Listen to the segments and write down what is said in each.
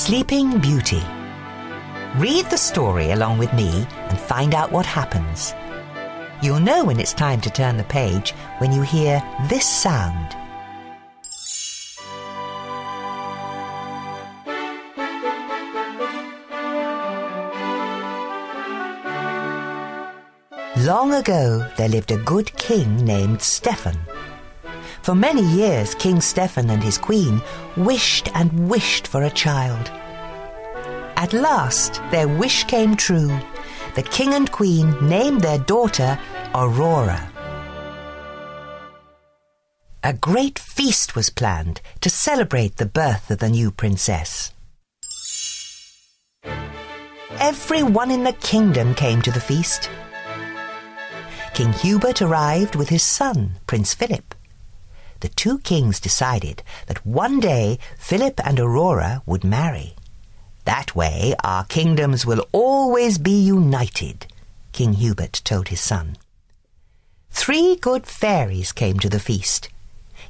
Sleeping Beauty. Read the story along with me and find out what happens. You'll know when it's time to turn the page when you hear this sound. Long ago, there lived a good king named Stephen. For many years, King Stephen and his queen wished and wished for a child. At last, their wish came true. The king and queen named their daughter Aurora. A great feast was planned to celebrate the birth of the new princess. Everyone in the kingdom came to the feast. King Hubert arrived with his son, Prince Philip. The two kings decided that one day Philip and Aurora would marry. That way our kingdoms will always be united, King Hubert told his son. 3 good fairies came to the feast.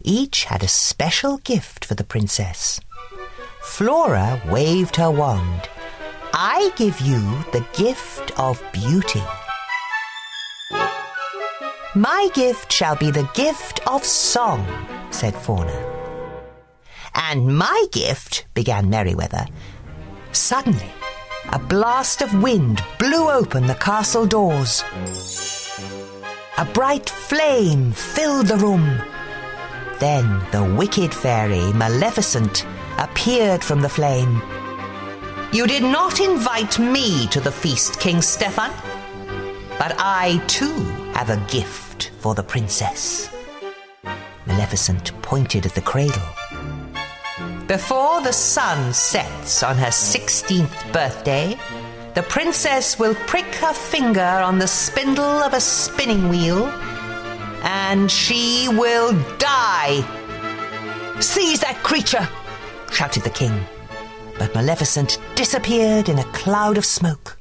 Each had a special gift for the princess. Flora waved her wand. I give you the gift of beauty. My gift shall be the gift of song, said Fauna. And my gift, began Merryweather. Suddenly, a blast of wind blew open the castle doors. A bright flame filled the room. Then the wicked fairy, Maleficent, appeared from the flame. You did not invite me to the feast, King Stephen, but I too have a gift for the princess. Maleficent pointed at the cradle. Before the sun sets on her 16th birthday, the princess will prick her finger on the spindle of a spinning wheel, and she will die. Seize that creature, shouted the king. But Maleficent disappeared in a cloud of smoke.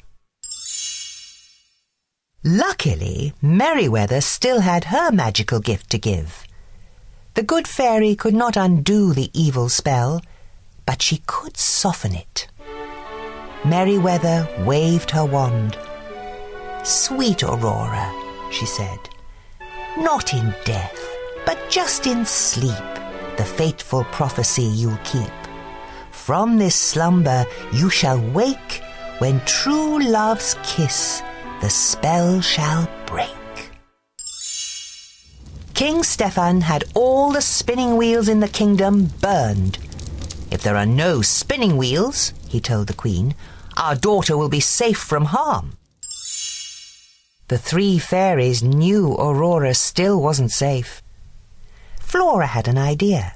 Luckily, Merryweather still had her magical gift to give. The good fairy could not undo the evil spell, but she could soften it. Merryweather waved her wand. Sweet Aurora, she said, not in death, but just in sleep, the fateful prophecy you'll keep. From this slumber you shall wake, when true love's kiss the spell shall break. King Stephen had all the spinning wheels in the kingdom burned. If there are no spinning wheels, he told the queen, our daughter will be safe from harm. The 3 fairies knew Aurora still wasn't safe. Flora had an idea.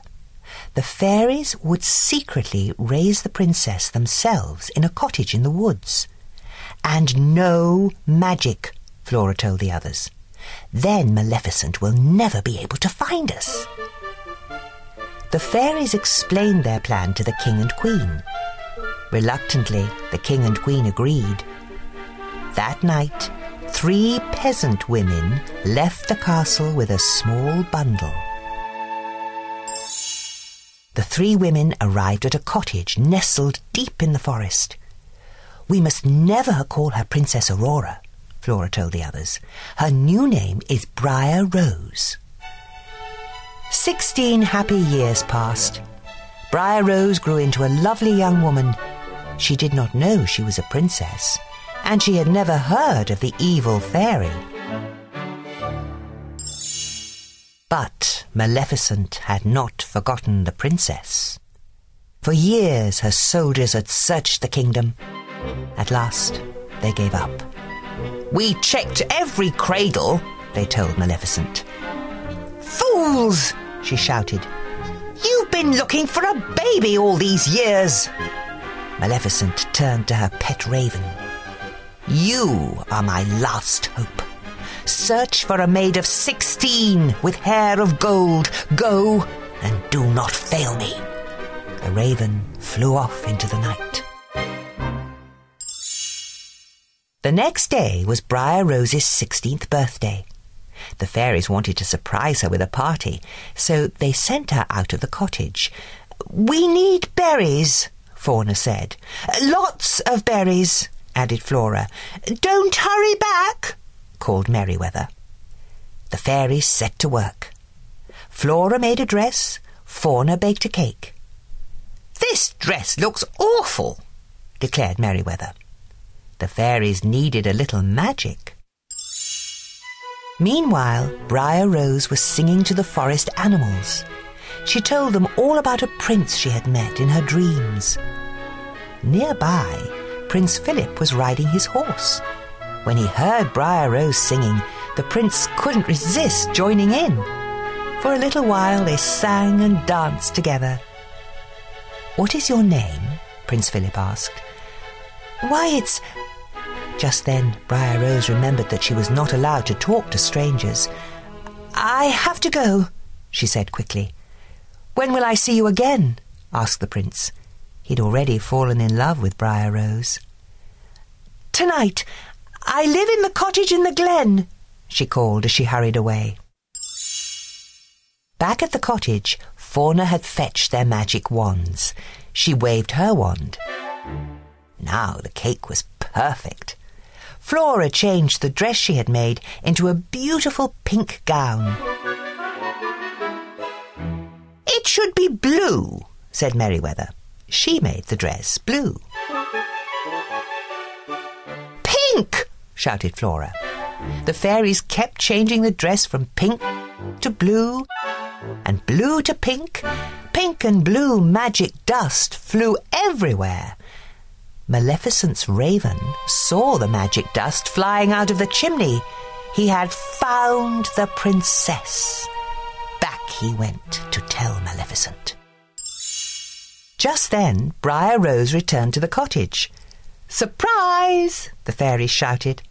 The fairies would secretly raise the princess themselves in a cottage in the woods. And no magic, Flora told the others. Then Maleficent will never be able to find us. The fairies explained their plan to the king and queen. Reluctantly, the king and queen agreed. That night, 3 peasant women left the castle with a small bundle. The 3 women arrived at a cottage nestled deep in the forest. We must never call her Princess Aurora, Flora told the others. Her new name is Briar Rose. 16 happy years passed. Briar Rose grew into a lovely young woman. She did not know she was a princess, and she had never heard of the evil fairy. But Maleficent had not forgotten the princess. For years her soldiers had searched the kingdom. At last, they gave up. We checked every cradle, they told Maleficent. Fools, she shouted. You've been looking for a baby all these years. Maleficent turned to her pet raven. You are my last hope. Search for a maid of 16 with hair of gold. Go and do not fail me. The raven flew off into the night. The next day was Briar Rose's 16th birthday. The fairies wanted to surprise her with a party, so they sent her out of the cottage. We need berries, Fauna said. Lots of berries, added Flora. Don't hurry back, called Merryweather. The fairies set to work. Flora made a dress, Fauna baked a cake. This dress looks awful, declared Merryweather. The fairies needed a little magic. Meanwhile, Briar Rose was singing to the forest animals. She told them all about a prince she had met in her dreams. Nearby, Prince Philip was riding his horse. When he heard Briar Rose singing, the prince couldn't resist joining in. For a little while they sang and danced together. "What is your name?" Prince Philip asked. "Why, it's—" Just then, Briar Rose remembered that she was not allowed to talk to strangers. "I have to go," she said quickly. "When will I see you again?" asked the prince. He'd already fallen in love with Briar Rose. "Tonight. I live in the cottage in the glen," she called as she hurried away. Back at the cottage, Fauna had fetched their magic wands. She waved her wand. Now the cake was perfect. Flora changed the dress she had made into a beautiful pink gown. "It should be blue," said Merryweather. She made the dress blue. "Pink!" shouted Flora. The fairies kept changing the dress from pink to blue, and blue to pink. Pink and blue magic dust flew everywhere. Maleficent's raven saw the magic dust flying out of the chimney. He had found the princess. Back he went to tell Maleficent. Just then, Briar Rose returned to the cottage. "Surprise!" the fairies shouted.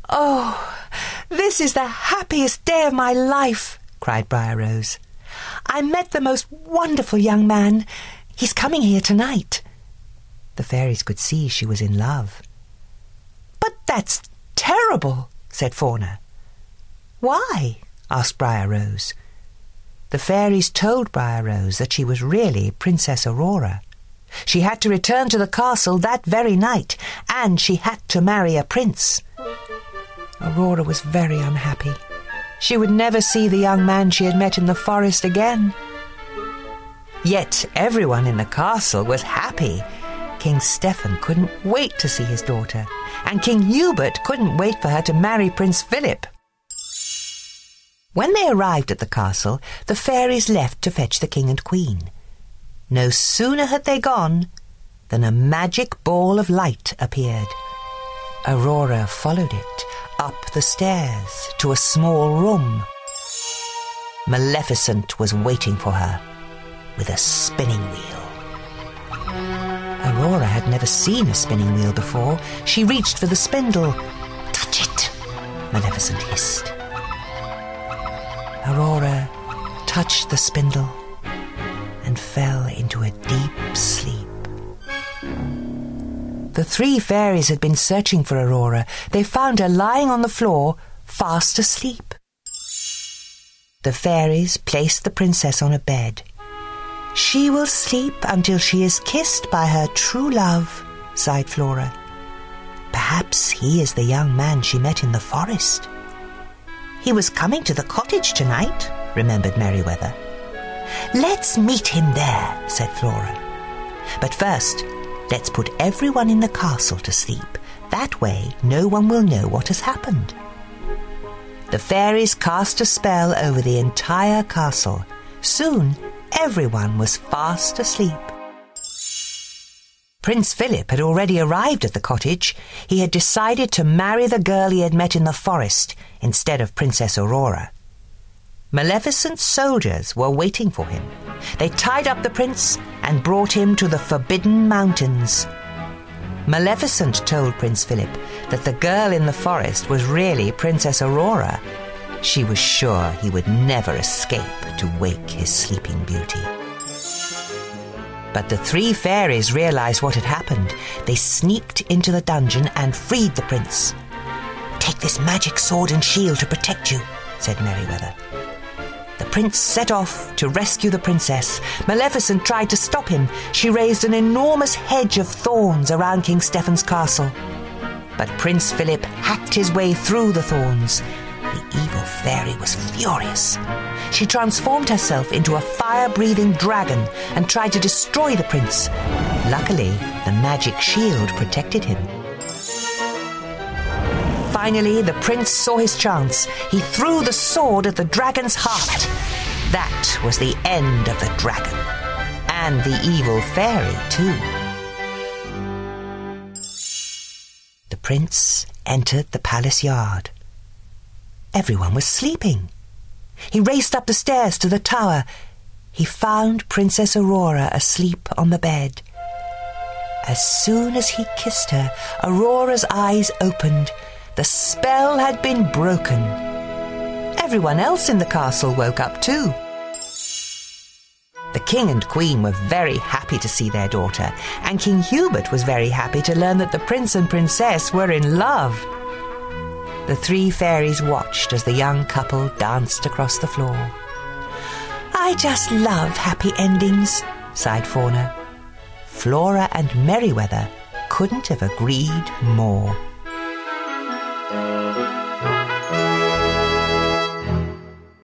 "Oh, this is the happiest day of my life," cried Briar Rose. "I met the most wonderful young man. He's coming here tonight." The fairies could see she was in love. "But that's terrible," said Fauna. "Why?" asked Briar Rose. The fairies told Briar Rose that she was really Princess Aurora. She had to return to the castle that very night, and she had to marry a prince. Aurora was very unhappy. She would never see the young man she had met in the forest again. Yet everyone in the castle was happy. King Stephen couldn't wait to see his daughter, and King Hubert couldn't wait for her to marry Prince Philip. When they arrived at the castle, the fairies left to fetch the king and queen. No sooner had they gone than a magic ball of light appeared. Aurora followed it up the stairs to a small room. Maleficent was waiting for her with a spinning wheel. Aurora had never seen a spinning wheel before. She reached for the spindle. "Touch it," Maleficent hissed. Aurora touched the spindle and fell into a deep sleep. The three fairies had been searching for Aurora. They found her lying on the floor, fast asleep. The fairies placed the princess on a bed. "She will sleep until she is kissed by her true love," sighed Flora. "Perhaps he is the young man she met in the forest." "He was coming to the cottage tonight," remembered Merryweather. "Let's meet him there," said Flora. "But first, let's put everyone in the castle to sleep. That way, no one will know what has happened." The fairies cast a spell over the entire castle. Soon, everyone was fast asleep. Prince Philip had already arrived at the cottage. He had decided to marry the girl he had met in the forest instead of Princess Aurora. Maleficent's soldiers were waiting for him. They tied up the prince and brought him to the Forbidden Mountains. Maleficent told Prince Philip that the girl in the forest was really Princess Aurora. She was sure he would never escape to wake his sleeping beauty. But the three fairies realized what had happened. They sneaked into the dungeon and freed the prince. "Take this magic sword and shield to protect you," said Merryweather. The prince set off to rescue the princess. Maleficent tried to stop him. She raised an enormous hedge of thorns around King Stephen's castle. But Prince Philip hacked his way through the thorns. The evil fairy was furious. She transformed herself into a fire-breathing dragon and tried to destroy the prince. Luckily, the magic shield protected him. Finally, the prince saw his chance. He threw the sword at the dragon's heart. That was the end of the dragon. And the evil fairy, too. The prince entered the palace yard. Everyone was sleeping. He raced up the stairs to the tower. He found Princess Aurora asleep on the bed. As soon as he kissed her, Aurora's eyes opened. The spell had been broken. Everyone else in the castle woke up too. The king and queen were very happy to see their daughter, and King Hubert was very happy to learn that the prince and princess were in love. The three fairies watched as the young couple danced across the floor. "I just love happy endings," sighed Fauna. Flora and Merryweather couldn't have agreed more.